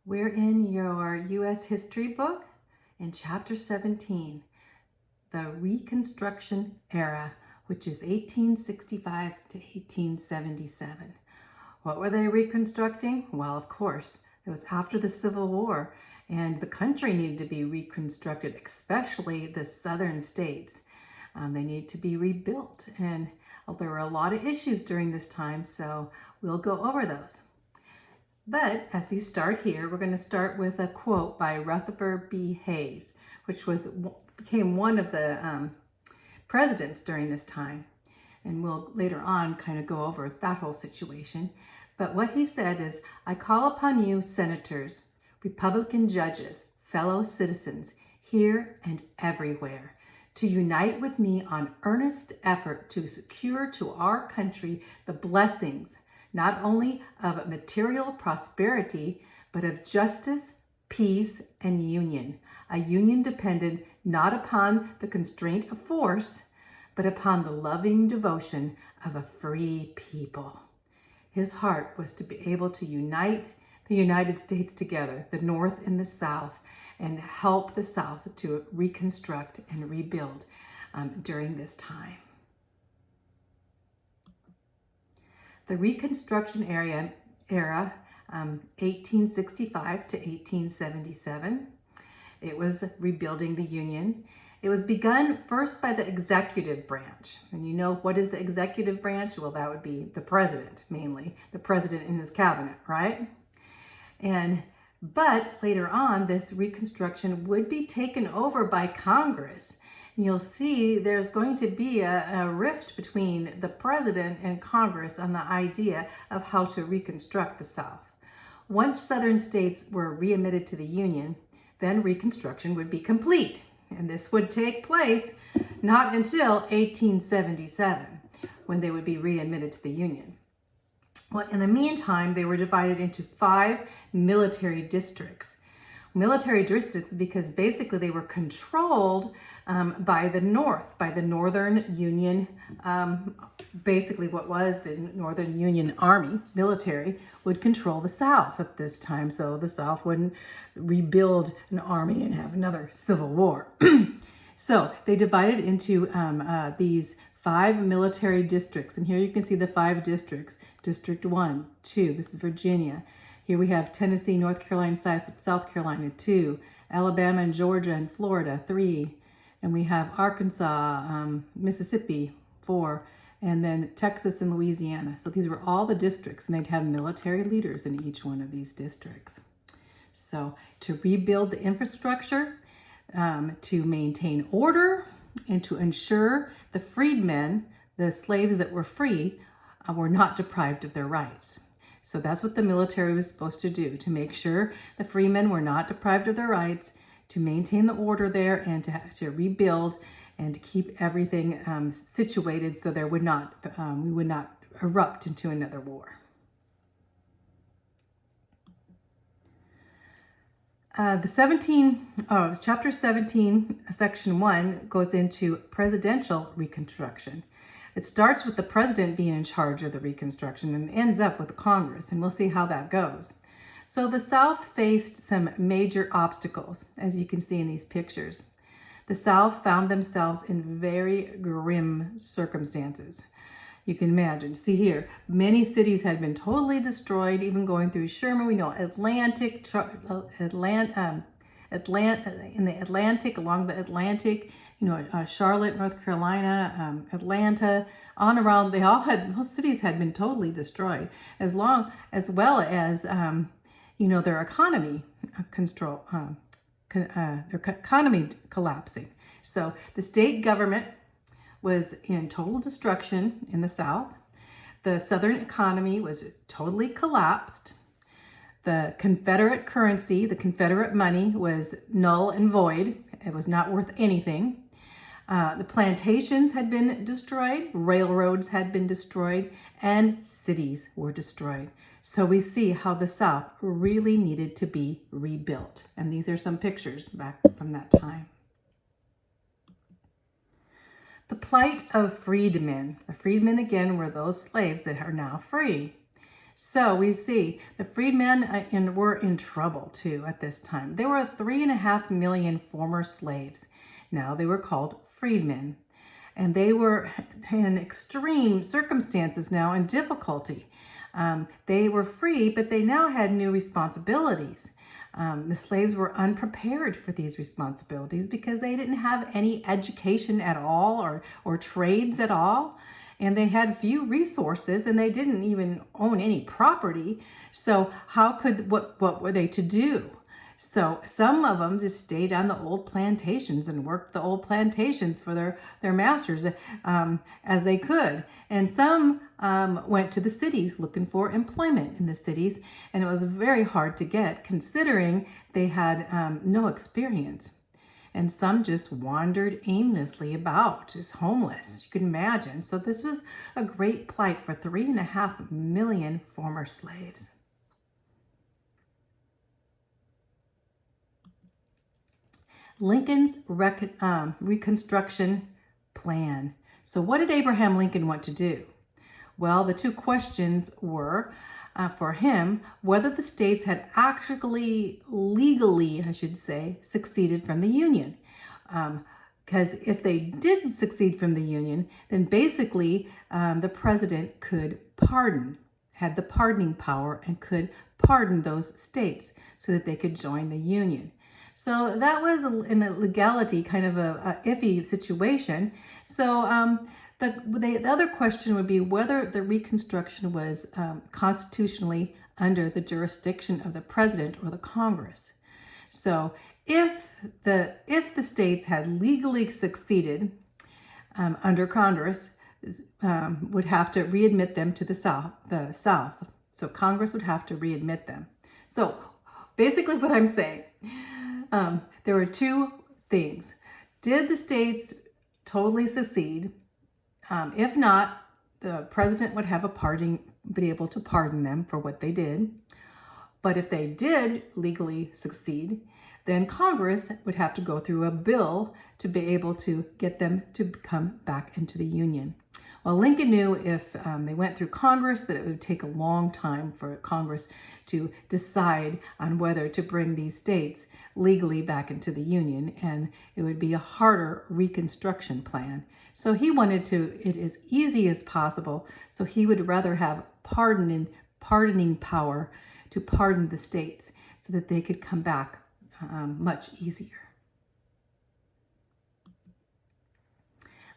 We're in your U.S. history book in chapter 17, the Reconstruction Era, which is 1865 to 1877. What were they reconstructing? Well, of course, it was after the Civil War, and the country needed to be reconstructed, especially the southern states. They needed to be rebuilt, and there were a lot of issues during this time, so we'll go over those. But as we start here, we're going to start with a quote by Rutherford B. Hayes, which became one of the presidents during this time. And we'll later on kind of go over that whole situation. But what he said is, "I call upon you, senators, Republican judges, fellow citizens, here and everywhere, to unite with me on earnest effort to secure to our country the blessings not only of material prosperity, but of justice, peace, and union, a union dependent not upon the constraint of force, but upon the loving devotion of a free people." His heart was to be able to unite the United States together, the North and the South, and help the South to reconstruct and rebuild during this time. The Reconstruction Era, 1865 to 1877. It was rebuilding the Union. It was begun first by the executive branch. And you know, what is the executive branch? Well, that would be the president, mainly. The president and his cabinet, right? But later on, this reconstruction would be taken over by Congress. And you'll see there's going to be a rift between the president and Congress on the idea of how to reconstruct the South. Once southern states were readmitted to the Union, then Reconstruction would be complete. And this would take place not until 1877, when they would be readmitted to the Union. Well, in the meantime, they were divided into 5 military districts. Military districts because basically they were controlled by the North, by the Northern Union. Basically what was the Northern Union Army, military, would control the South at this time, so the South wouldn't rebuild an army and have another civil war. So they divided into these 5 military districts, and here you can see the 5 districts. District 1, 2, this is Virginia. Here we have Tennessee, North Carolina, South Carolina, 2, Alabama and Georgia and Florida, 3, and we have Arkansas, Mississippi, 4, and then Texas and Louisiana. So these were all the districts, and they'd have military leaders in each one of these districts. So to rebuild the infrastructure, to maintain order, and to ensure the freedmen, the slaves that were free, were not deprived of their rights. So that's what the military was supposed to do, to make sure the freemen were not deprived of their rights, to maintain the order there, and to rebuild and to keep everything situated so there would not we would not erupt into another war. Chapter 17, section 1 goes into presidential reconstruction. It starts with the president being in charge of the reconstruction and ends up with the Congress, and we'll see how that goes. So the South faced some major obstacles, as you can see in these pictures. The South found themselves in very grim circumstances. You can imagine. See here, many cities had been totally destroyed, even going through Sherman. We know in the Atlantic, along the Atlantic, Charlotte, North Carolina, Atlanta, on around, those cities had been totally destroyed, as well as their economy their economy collapsing. So the state government was in total destruction in the South. The Southern economy was totally collapsed. The Confederate currency, the Confederate money, was null and void. It was not worth anything. The plantations had been destroyed, railroads had been destroyed, and cities were destroyed. So we see how the South really needed to be rebuilt. And these are some pictures back from that time. The plight of freedmen. The freedmen, again, were those slaves that are now free. So we see the freedmen were in trouble too at this time. There were 3.5 million former slaves. Now they were called freedmen. And they were in extreme circumstances now and difficulty. They were free, but they now had new responsibilities. The slaves were unprepared for these responsibilities because they didn't have any education at all or trades at all. And they had few resources, and they didn't even own any property. So what were they to do? So some of them just stayed on the old plantations and worked the old plantations for their masters as they could. And some went to the cities looking for employment in the cities. And it was very hard to get considering they had no experience. And some just wandered aimlessly about, just homeless, you can imagine. So this was a great plight for 3.5 million former slaves. Lincoln's Reconstruction plan. So what did Abraham Lincoln want to do? Well, the two questions were, for him, whether the states had actually, legally, I should say, succeeded from the Union. Because if they did succeed from the Union, then basically the president could had the pardoning power and could pardon those states so that they could join the Union. So that was in a legality kind of a iffy situation. So the other question would be whether the Reconstruction was constitutionally under the jurisdiction of the president or the Congress. So if the states had legally succeeded under Congress, would have to readmit them to the South. So Congress would have to readmit them. So basically what I'm saying, there were two things. Did the states totally secede? If not, the president would have be able to pardon them for what they did. But if they did legally succeed, then Congress would have to go through a bill to be able to get them to come back into the Union. Well, Lincoln knew if they went through Congress that it would take a long time for Congress to decide on whether to bring these states legally back into the Union, and it would be a harder Reconstruction plan. So he wanted it as easy as possible, so he would rather have pardoning power to pardon the states so that they could come back much easier.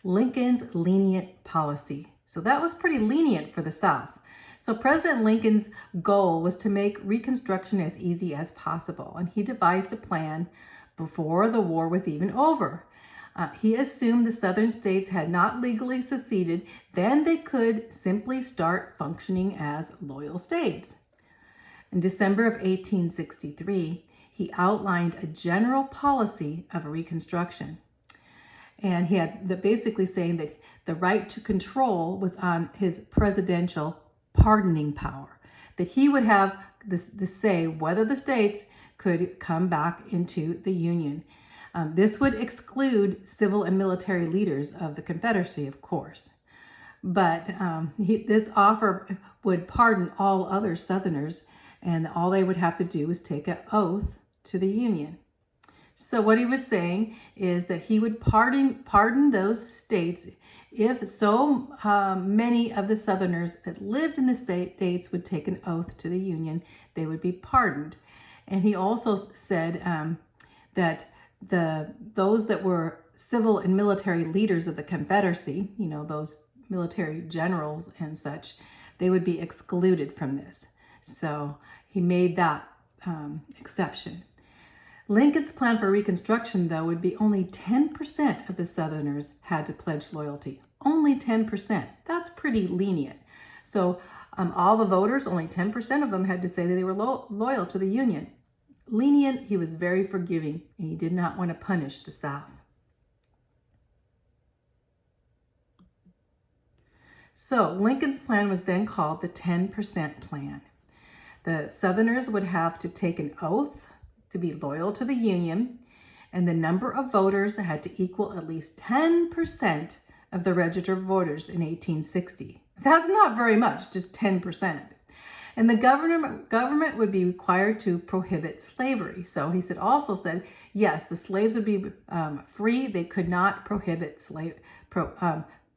Lincoln's lenient policy. So that was pretty lenient for the South. So President Lincoln's goal was to make Reconstruction as easy as possible, and he devised a plan before the war was even over. He assumed the Southern states had not legally seceded, then they could simply start functioning as loyal states. In December of 1863, he outlined a general policy of Reconstruction. And he had basically saying that the right to control was on his presidential pardoning power, that he would have the say whether the states could come back into the Union. This would exclude civil and military leaders of the Confederacy, of course. But this offer would pardon all other Southerners, and all they would have to do was take an oath to the Union. So what he was saying is that he would pardon those states if so many of the Southerners that lived in the states would take an oath to the Union, they would be pardoned. And he also said that those that were civil and military leaders of the Confederacy, those military generals and such, they would be excluded from this. So he made that exception. Lincoln's plan for Reconstruction, though, would be only 10% of the Southerners had to pledge loyalty. Only 10%. That's pretty lenient. So all the voters, only 10% of them had to say that they were loyal to the Union. Lenient, he was very forgiving, and he did not want to punish the South. So Lincoln's plan was then called the 10% plan. The Southerners would have to take an oath to be loyal to the Union, and the number of voters had to equal at least 10% of the registered voters in 1860. That's not very much, just 10%. And the government would be required to prohibit slavery. So he also said, yes, the slaves would be free. They could not prohibit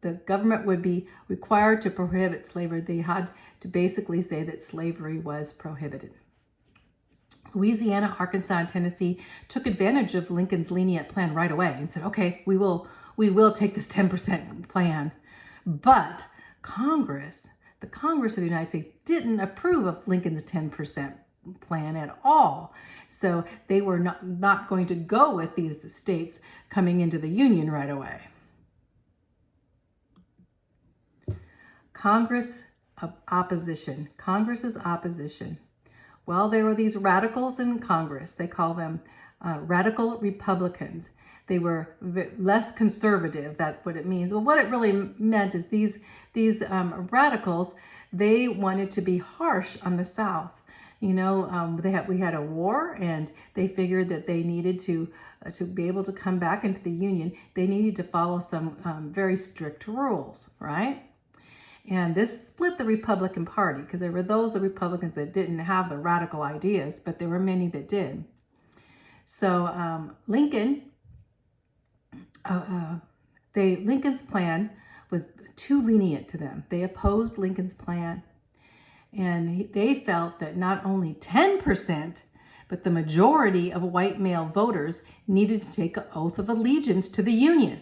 the government would be required to prohibit slavery. They had to basically say that slavery was prohibited. Louisiana, Arkansas, and Tennessee took advantage of Lincoln's lenient plan right away and said, okay, we will take this 10% plan. But the Congress of the United States didn't approve of Lincoln's 10% plan at all. So they were not going to go with these states coming into the Union right away. Congress's opposition. Well, there were these radicals in Congress. They call them radical Republicans. They were less conservative. That's what it means. Well, what it really meant is these radicals, they wanted to be harsh on the South. You know, we had a war, and they figured that they needed to be able to come back into the Union. They needed to follow some very strict rules, right? And this split the Republican Party, because there were the Republicans that didn't have the radical ideas, but there were many that did. So Lincoln's plan was too lenient to them. They opposed Lincoln's plan, and they felt that not only 10%, but the majority of white male voters needed to take an oath of allegiance to the Union.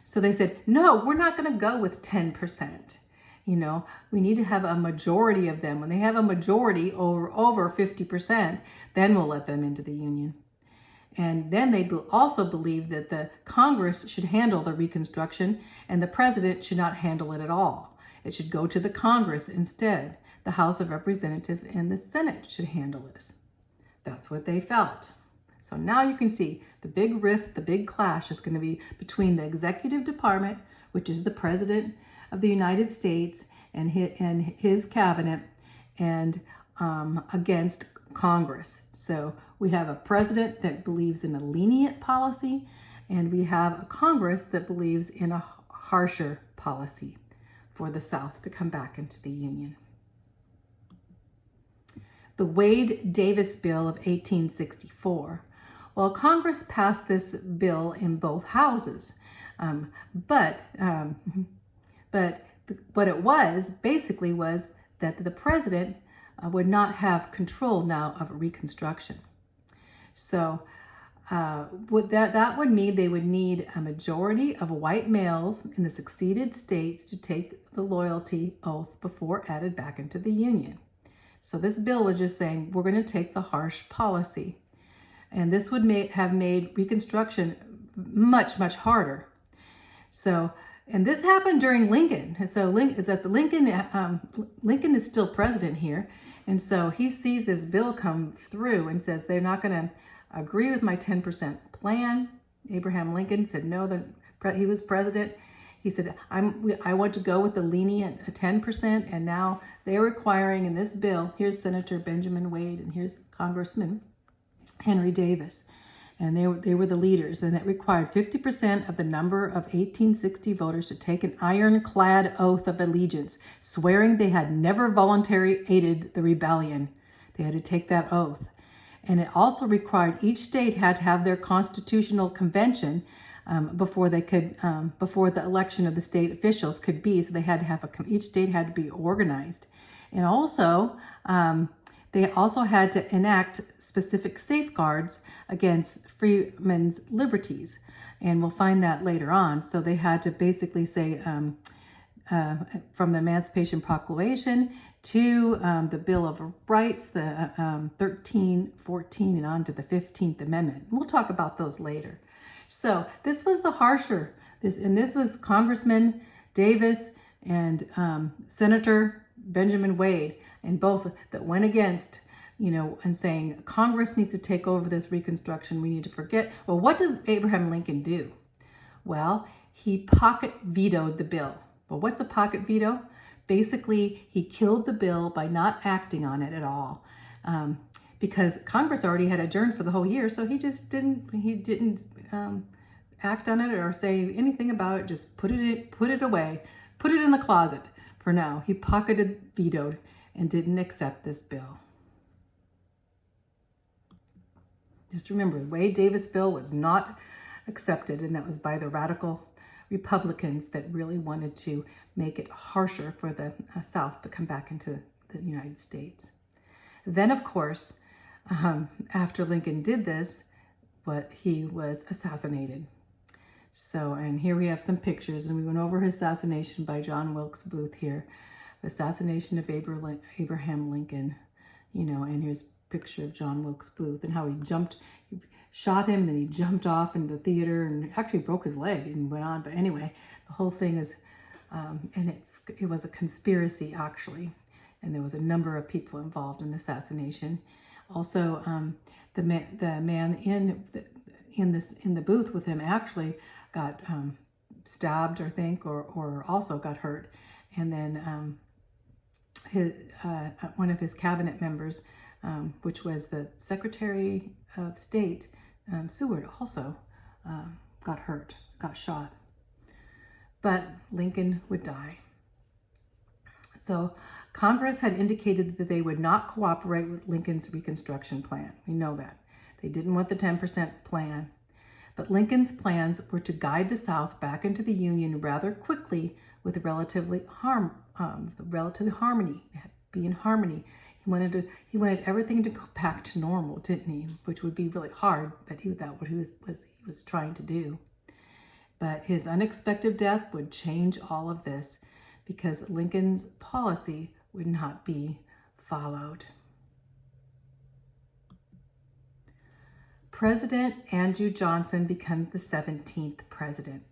So they said, no, we're not going to go with 10%. You know, we need to have a majority of them. When they have a majority over 50%, then we'll let them into the Union. And then they also believed that the Congress should handle the Reconstruction, and the president should not handle it at all. It should go to the Congress instead. The House of Representatives and the Senate should handle this. That's what they felt. So now you can see the big rift, the big clash is going to be between the executive department, which is the president of the United States and his cabinet, and against Congress. So we have a president that believes in a lenient policy, and we have a Congress that believes in a harsher policy for the South to come back into the Union. The Wade-Davis Bill of 1864. Well, Congress passed this bill in both houses, but what it was basically was that the president would not have control now of Reconstruction. So that would mean they would need a majority of white males in the seceded states to take the loyalty oath before added back into the Union. So this bill was just saying, we're going to take the harsh policy. And this would have made Reconstruction much, much harder. So, and this happened during Lincoln. And so Lincoln is still president here. And so he sees this bill come through and says, they're not going to agree with my 10% plan. Abraham Lincoln said, no, he was president. He said, I want to go with the lenient 10%, and now they're requiring in this bill, here's Senator Benjamin Wade, and here's Congressman Henry Davis, and they were the leaders, and it required 50% of the number of 1860 voters to take an ironclad oath of allegiance, swearing they had never voluntarily aided the rebellion. They had to take that oath. And it also required each state had to have their constitutional convention before the election of the state officials could be. So they had to have each state had to be organized, and also they also had to enact specific safeguards against freemen's liberties, and we'll find that later on. So they had to basically say from the Emancipation Proclamation to the Bill of Rights, the 13, 14, and on to the 15th Amendment. We'll talk about those later. So this was the harsher, this was Congressman Davis and Senator Benjamin Wade, and both that went against, and saying Congress needs to take over this Reconstruction. We need to forget. Well, what did Abraham Lincoln do? Well, he pocket vetoed the bill. Well, what's a pocket veto? Basically, he killed the bill by not acting on it at all. Because Congress already had adjourned for the whole year, so he just didn't act on it or say anything about it. Just put it away, put it in the closet for now. He vetoed, and didn't accept this bill. Just remember, the Wade Davis bill was not accepted, and that was by the radical Republicans that really wanted to make it harsher for the South to come back into the United States. Then, of course, after Lincoln did this, he was assassinated. So, and here we have some pictures, and we went over his assassination by John Wilkes Booth here. The assassination of Abraham Lincoln, and here's a picture of John Wilkes Booth and how he shot him, and then he jumped off into the theater and actually broke his leg and went on. But anyway, the whole thing is, and it was a conspiracy actually, and there was a number of people involved in the assassination. Also, the man in the booth with him actually got stabbed, I think, or also got hurt, and then one of his cabinet members, which was the Secretary of State, Seward, also got hurt, got shot. But Lincoln would die. So Congress had indicated that they would not cooperate with Lincoln's Reconstruction plan. We know that. They didn't want the 10% plan. But Lincoln's plans were to guide the South back into the Union rather quickly with relatively harmony. Be in harmony. He wanted everything to go back to normal, didn't he? Which would be really hard, but that's what he was trying to do. But his unexpected death would change all of this because Lincoln's policy would not be followed. President Andrew Johnson becomes the 17th president.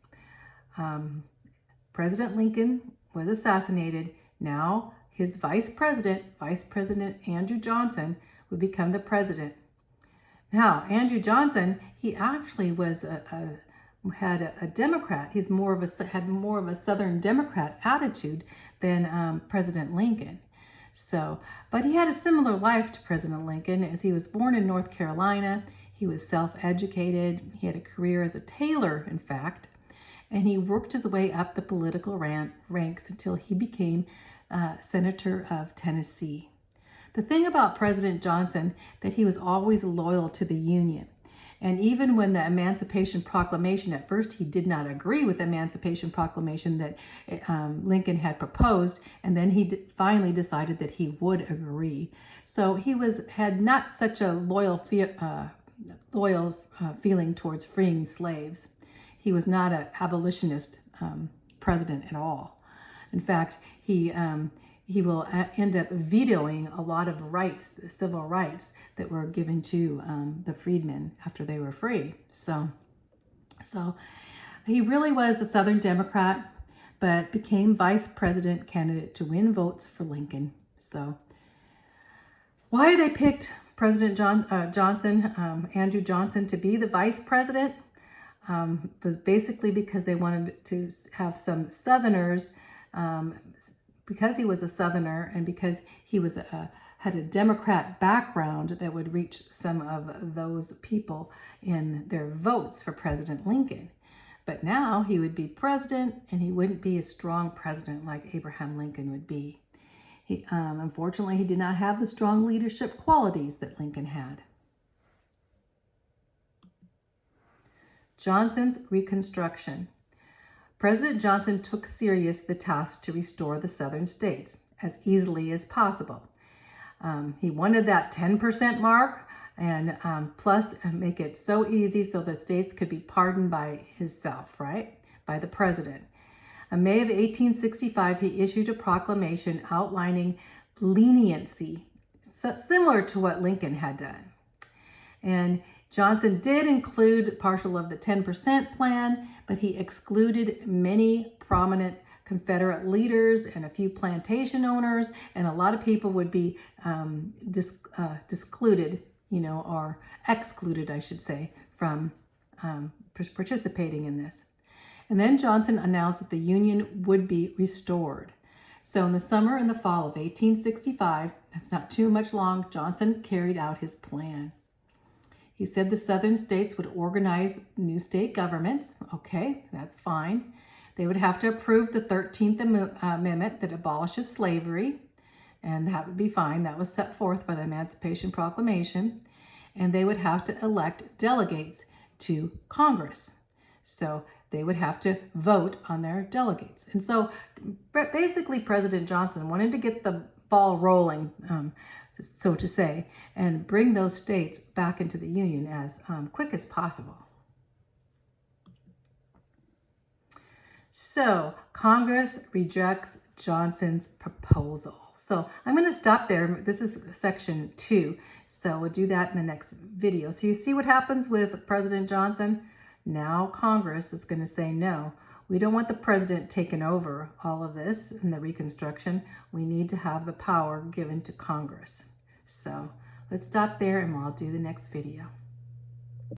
President Lincoln was assassinated. Now his Vice President Andrew Johnson, would become the president. Now, Andrew Johnson, he actually was had a Democrat. Had more of a Southern Democrat attitude than President Lincoln. So, but he had a similar life to President Lincoln, as he was born in North Carolina. He was self-educated. He had a career as a tailor, in fact, and he worked his way up the political ranks until he became Senator of Tennessee. The thing about President Johnson, that he was always loyal to the Union. And even when the Emancipation Proclamation, at first he did not agree with the Emancipation Proclamation that Lincoln had proposed, and then he finally decided that he would agree. So he had not such a loyal feeling towards freeing slaves. He was not an abolitionist president at all. In fact, he will end up vetoing a lot of rights, the civil rights that were given to the freedmen after they were free. So he really was a Southern Democrat, but became vice president candidate to win votes for Lincoln. So why they picked President Andrew Johnson, to be the vice president was basically because they wanted to have some Southerners, because he was a Southerner and because he was had a Democrat background, that would reach some of those people in their votes for President Lincoln. But now he would be president, and he wouldn't be a strong president like Abraham Lincoln would be. Unfortunately, he did not have the strong leadership qualities that Lincoln had. Johnson's Reconstruction. President Johnson took serious the task to restore the Southern states as easily as possible. He wanted that 10% mark, and plus make it so easy so the states could be pardoned by himself, right? By the president. In May of 1865, he issued a proclamation outlining leniency, similar to what Lincoln had done. And Johnson did include partial of the 10% plan, but he excluded many prominent Confederate leaders and a few plantation owners, and a lot of people would be discluded, or excluded, I should say, from participating in this. And then Johnson announced that the Union would be restored. So in the summer and the fall of 1865, that's not too much long, Johnson carried out his plan. He said the Southern states would organize new state governments. Okay, that's fine. They would have to approve the 13th Amendment that abolishes slavery. and that would be fine. That was set forth by the Emancipation Proclamation, and they would have to elect delegates to Congress. So they would have to vote on their delegates. And so basically President Johnson wanted to get the ball rolling, so to say, and bring those states back into the Union as quick as possible. So Congress rejects Johnson's proposal. So I'm going to stop there. This is section 2. So we'll do that in the next video. So you see what happens with President Johnson? Now Congress is going to say no. We don't want the president taking over all of this in the Reconstruction. We need to have the power given to Congress. So let's stop there and I'll do the next video.